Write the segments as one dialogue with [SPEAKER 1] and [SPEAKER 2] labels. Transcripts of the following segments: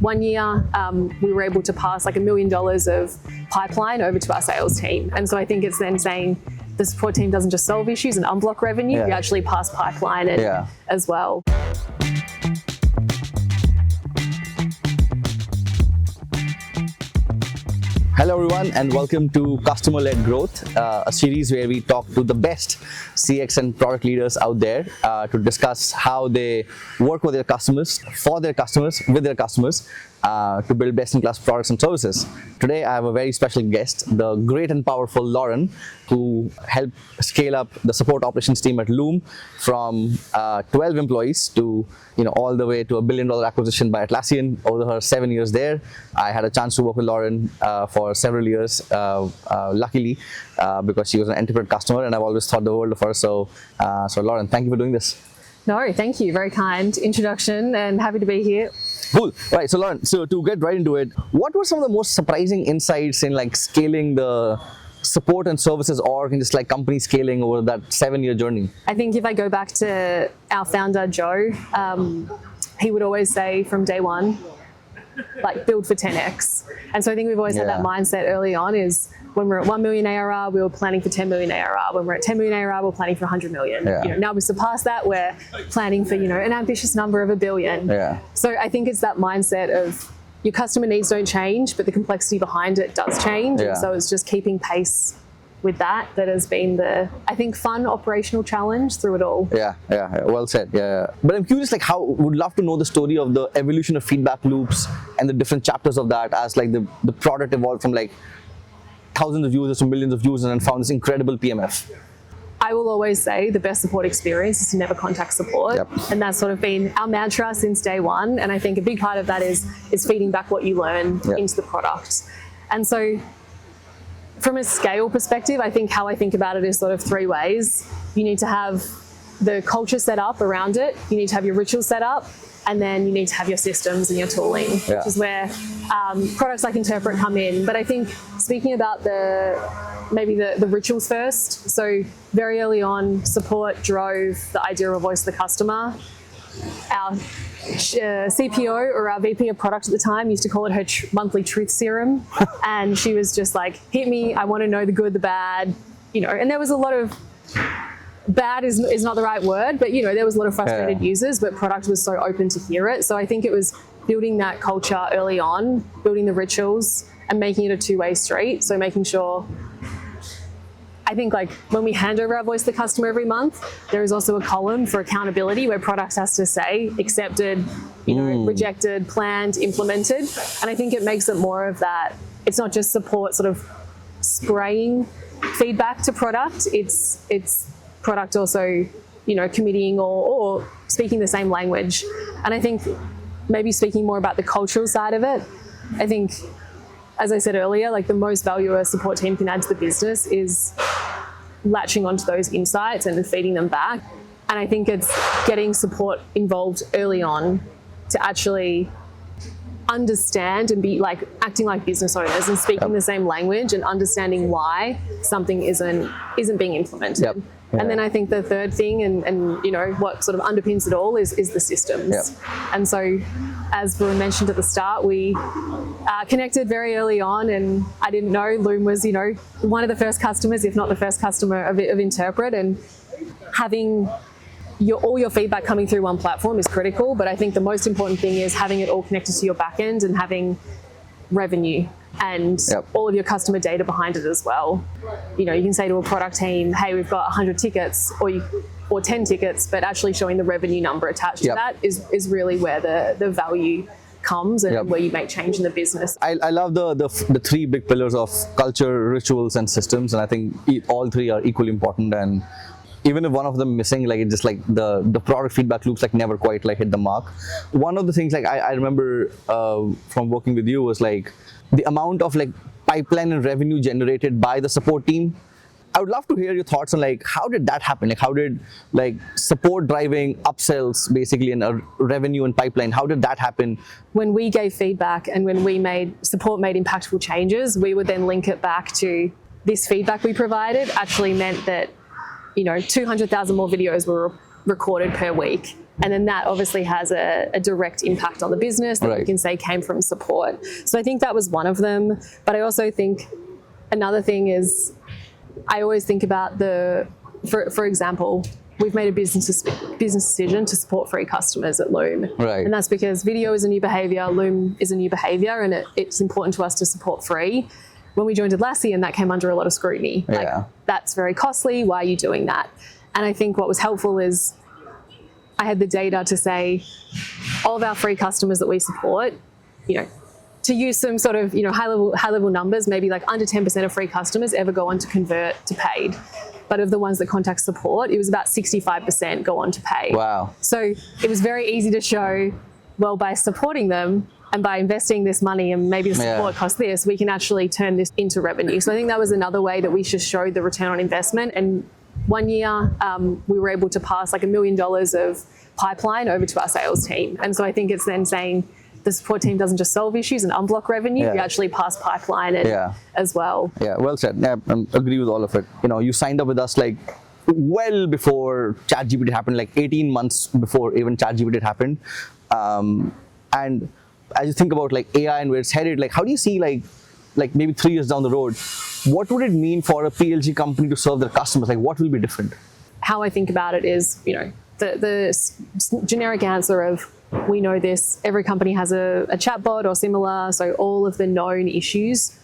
[SPEAKER 1] 1 year, we were able to pass like $1 million of pipeline over to our sales team. And so I think it's then saying the support team doesn't just solve issues and unblock revenue, you actually pass pipeline as well.
[SPEAKER 2] Hello everyone and welcome to Customer-Led Growth, a series where we talk to the best CX and product leaders out there to discuss how they work with their customers, for their customers, with their customers, to build best-in-class products and services. Today I have a very special guest, the great and powerful Lauren, who helped scale up the support operations team at Loom from 12 employees to all the way to $1 billion acquisition by Atlassian over her 7 years there. I had a chance to work with Lauren for several years, luckily, because she was an enterprise customer and I've always thought the world of her. So Lauren, thank you for doing this.
[SPEAKER 1] No, thank you. Very kind introduction and happy to be here.
[SPEAKER 2] Cool. Right. So Lauren, so to get right into it, what were some of the most surprising insights in like scaling the support and services org and just like company scaling over that 7-year journey?
[SPEAKER 1] I think if I go back to our founder, Joe, he would always say from day one, like build for 10x. And so I think we've always had that mindset early on is when we're at 1 million ARR, we were planning for 10 million ARR. When we're at 10 million ARR, we're planning for 100 million. Now we've surpassed that, we're planning for, an ambitious number of $1 billion. So I think it's that mindset of your customer needs don't change, but the complexity behind it does change. And so it's just keeping pace with that has been the, I think, fun operational challenge through it all.
[SPEAKER 2] Well said. But I'm curious, like, would love to know the story of the evolution of feedback loops and the different chapters of that as like the product evolved from like thousands of users to millions of users and found this incredible PMF.
[SPEAKER 1] I will always say the best support experience is to never contact support. And that's sort of been our mantra since day one. And I think a big part of that is feeding back what you learn into the product. And so from a scale perspective, I think how I think about it is sort of 3 ways. You need to have the culture set up around it. You need to have your rituals set up. And then you need to have your systems and your tooling, which is where products like Interpret come in. But I think speaking about maybe the rituals first. So very early on, support drove the idea of a voice of the customer. Our CPO or our VP of product at the time used to call it her monthly truth serum. And she was just like, hit me, I want to know the good, the bad, and there was a lot of, bad is not the right word, but there was a lot of frustrated users, but product was so open to hear it. So I think it was building that culture early on, building the rituals and making it a 2-way street. So making sure, I think like when we hand over our voice to the customer every month, there is also a column for accountability where product has to say accepted, rejected, planned, implemented. And I think it makes it more of that. It's not just support sort of spraying feedback to product. It's product also, committing or speaking the same language. And I think maybe speaking more about the cultural side of it, I think, as I said earlier, like the most value a support team can add to the business is latching onto those insights and feeding them back. And I think it's getting support involved early on to actually understand and be like acting like business owners and speaking the same language and understanding why something isn't being implemented. And then I think the third thing and what sort of underpins it all is the systems. And so as we mentioned at the start, we connected very early on, and I didn't know Loom was one of the first customers, if not the first customer of Interpret, and having all your feedback coming through one platform is critical, but I think the most important thing is having it all connected to your back end and having revenue and all of your customer data behind it as well. You can say to a product team, hey, we've got 100 tickets or 10 tickets, but actually showing the revenue number attached to that is really where the value comes and where you make change in the business. I
[SPEAKER 2] love the 3 big pillars of culture, rituals, and systems, and I think all 3 are equally important. And even if one of them missing, like it's just like the product feedback loops like never quite like hit the mark. One of the things like I remember from working with you was like the amount of like pipeline and revenue generated by the support team. I would love to hear your thoughts on like how did that happen? Like how did like support driving upsells basically and revenue and pipeline, how did that happen?
[SPEAKER 1] When we gave feedback and when support made impactful changes, we would then link it back to this feedback we provided actually meant that 200,000 more videos were recorded per week. And then that obviously has a direct impact on the business that you can say came from support. So I think that was one of them. But I also think another thing is I always think about for example, we've made a business decision to support free customers at Loom.
[SPEAKER 2] Right.
[SPEAKER 1] And that's because video is a new behavior, Loom is a new behavior, and it's important to us to support free. When we joined Atlassian, that came under a lot of scrutiny. Like, that's very costly, why are you doing that? And I think what was helpful is I had the data to say, all of our free customers that we support, to use some sort of high level numbers, maybe like under 10% of free customers ever go on to convert to paid. But of the ones that contact support, it was about 65% go on to pay.
[SPEAKER 2] Wow.
[SPEAKER 1] So it was very easy to show, well, by supporting them and by investing this money and maybe the support costs this, we can actually turn this into revenue. So I think that was another way that we just showed the return on investment. And 1 year, we were able to pass like $1 million of pipeline over to our sales team. And so I think it's then saying the support team doesn't just solve issues and unblock revenue, you actually pass pipeline as well.
[SPEAKER 2] Yeah, well said. Yeah, I agree with all of it. You signed up with us like well before ChatGPT happened, like 18 months before even ChatGPT happened. And as you think about like AI and where it's headed, like how do you see like maybe 3 years down the road, what would it mean for a PLG company to serve their customers? Like what will be different?
[SPEAKER 1] How I think about it is, the generic answer of, we know this, every company has a chatbot or similar, so all of the known issues,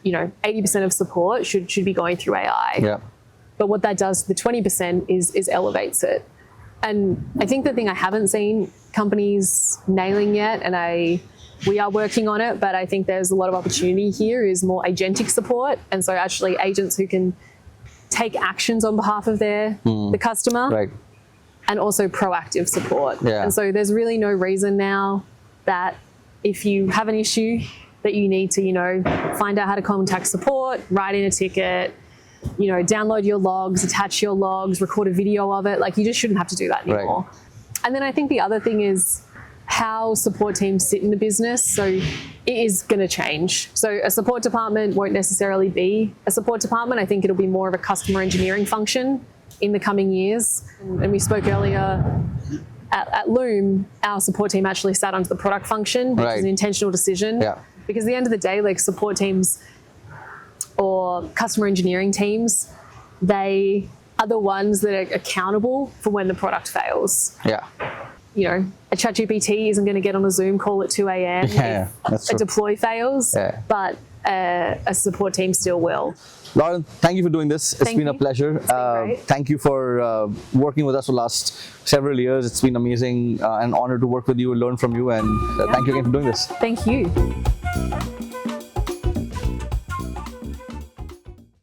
[SPEAKER 1] 80% of support should be going through AI.
[SPEAKER 2] Yeah.
[SPEAKER 1] But what that does, the 20% is elevates it. And I think the thing I haven't seen companies nailing yet, and we are working on it, but I think there's a lot of opportunity here, is more agentic support. And so actually agents who can take actions on behalf of the customer.
[SPEAKER 2] Right.
[SPEAKER 1] And also proactive support.
[SPEAKER 2] Yeah.
[SPEAKER 1] And so there's really no reason now that if you have an issue that you need to, find out how to contact support, write in a ticket, download your logs, attach your logs, record a video of it. Like you just shouldn't have to do that anymore. Right. And then I think the other thing is how support teams sit in the business. So it is going to change. So a support department won't necessarily be a support department. I think it'll be more of a customer engineering function in the coming years. And we spoke earlier at Loom, our support team actually sat under the product function, which is an intentional decision.
[SPEAKER 2] Yeah.
[SPEAKER 1] Because at the end of the day, like support teams or customer engineering teams, they are the ones that are accountable for when the product fails.
[SPEAKER 2] Yeah.
[SPEAKER 1] A ChatGPT isn't going to get on a Zoom call at 2 a.m. if a deploy fails, but a support team still will.
[SPEAKER 2] Lauren, thank you for doing this. It's been a pleasure. Thank you for working with us for the last several years. It's been amazing and an honor to work with you and learn from you. And thank you again for doing this.
[SPEAKER 1] Thank you.